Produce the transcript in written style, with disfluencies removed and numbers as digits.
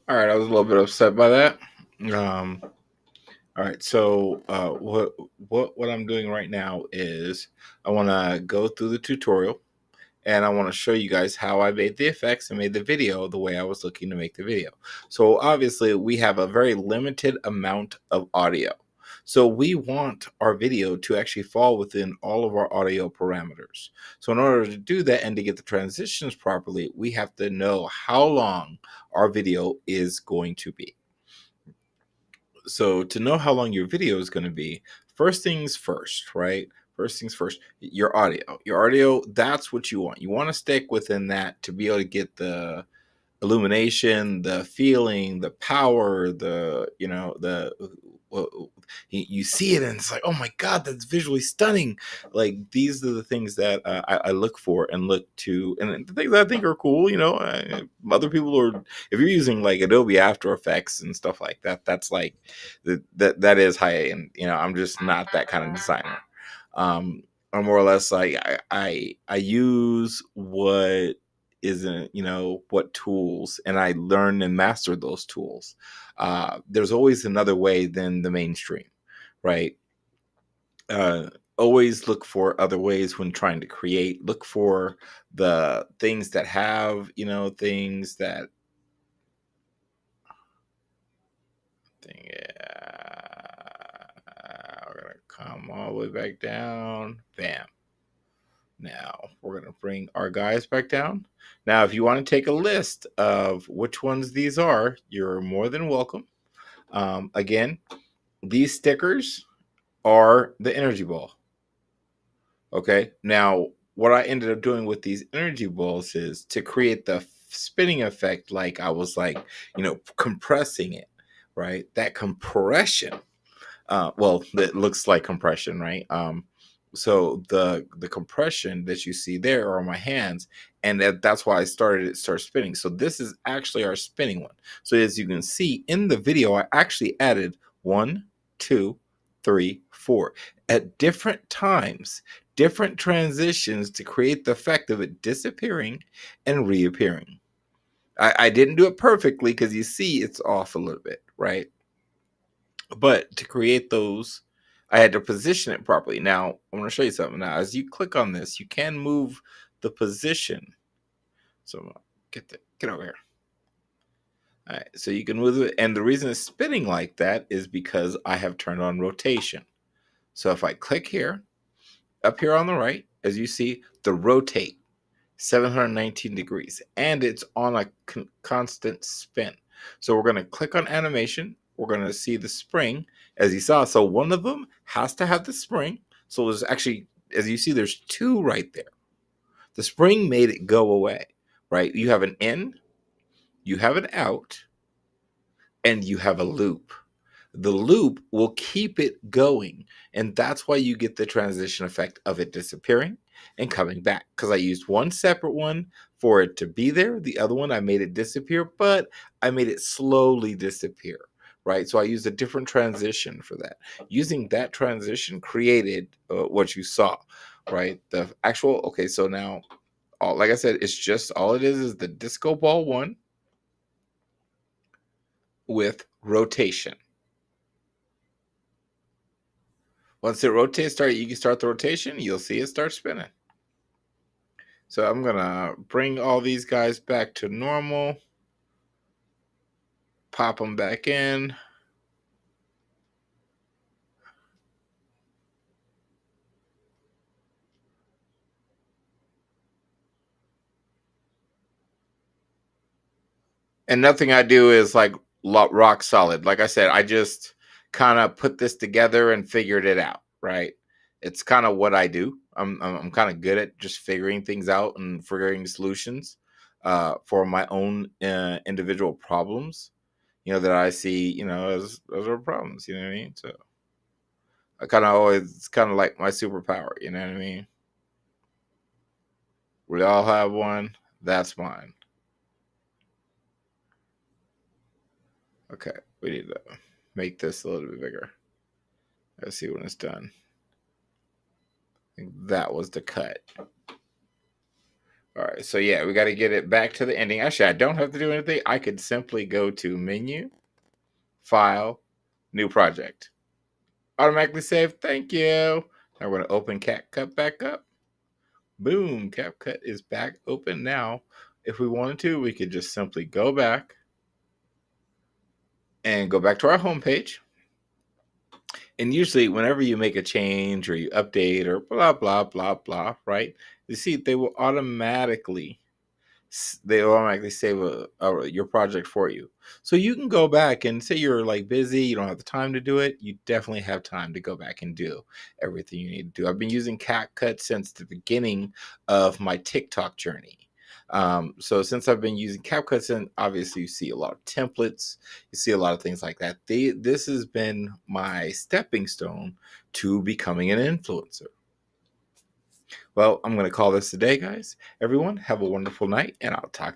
All right, I was a little bit upset by that. Um, all right, so what I'm doing right now is I want to go through the tutorial and I want to show you guys how I made the effects and made the video the way I was looking to make the video. So obviously we have a very limited amount of audio. So we want our video to actually fall within all of our audio parameters. So in order to do that and to get the transitions properly, we have to know how long our video is going to be. So to know how long your video is going to be, first things first, right? First things first, your audio. Your audio, that's what you want. You want to stick within that to be able to get the illumination, the feeling, the power, you see it and it's like, oh my God, that's visually stunning. Like these are the things that I look for and look to, and the things that I think are cool. Other people are, if you're using like Adobe After Effects and stuff like that, that's like that is high end. I'm just not that kind of designer. I'm more or less like I use what isn't what tools, and I learn and master those tools. There's always another way than the mainstream, right? Always look for other ways when trying to create. Look for the things that have things that we're gonna come all the way back down. Bam. Now we're going to bring our guys back down. Now, if you want to take a list of which ones these are, you're more than welcome. Again, these stickers are the energy ball. Okay. Now, what I ended up doing with these energy balls is to create the spinning effect, like I was like, compressing it, right? That compression. Well, it looks like compression, right? So the compression that you see there are my hands, and that's why I start spinning. So this is actually our spinning one. So as you can see in the video, I actually added 1, 2, 3, 4 at different times, different transitions to create the effect of it disappearing and reappearing. I didn't do it perfectly because you see it's off a little bit, right? But to create those, I had to position it properly. Now, I'm going to show you something. Now, as you click on this, you can move the position. So get over here. All right, so you can move it. And the reason it's spinning like that is because I have turned on rotation. So if I click here, up here on the right, as you see, the rotate 719 degrees, and it's on a constant spin. So we're going to click on animation. We're going to see the spring, as you saw. So one of them has to have the spring. So there's actually, as you see, there's two right there. The spring made it go away, right? You have an in, you have an out, and you have a loop. The loop will keep it going, and that's why you get the transition effect of it disappearing and coming back, because I used one separate one for it to be there. The other one I made it disappear, but I made it slowly disappear, right? So I used a different transition for that. Using that transition created what you saw, right? The actual, okay, so now like I said, it's just all it is the disco ball one with rotation. Once it rotates, you can start the rotation. You'll see it start spinning. So I'm going to bring all these guys back to normal. Pop them back in. And nothing I do is like rock solid. Like I said, I just kind of put this together and figured it out, right? It's kind of what I do. I'm kind of good at just figuring things out and figuring solutions for my own individual problems, that I see, as are problems, you know what I mean? So I kind of always, it's kind of like my superpower, you know what I mean? We all have one. That's mine. Okay, we need to make this a little bit bigger. Let's see when it's done. I think that was the cut. All right, so yeah, we got to get it back to the ending. Actually, I don't have to do anything. I could simply go to Menu, File, New Project. Automatically save. Thank you. Now we're going to open CapCut back up. Boom, CapCut is back open now. If we wanted to, we could just simply go back and go back to our home page. And usually, whenever you make a change or you update or blah, blah, blah, blah, right? You see, they automatically save your project for you. So you can go back and say you're like busy, you don't have the time to do it. You definitely have time to go back and do everything you need to do. I've been using CapCut since the beginning of my TikTok journey. So since I've been using CapCut, and obviously you see a lot of templates, you see a lot of things like that. This has been my stepping stone to becoming an influencer. Well, I'm going to call this a day, guys. Everyone, have a wonderful night, and I'll talk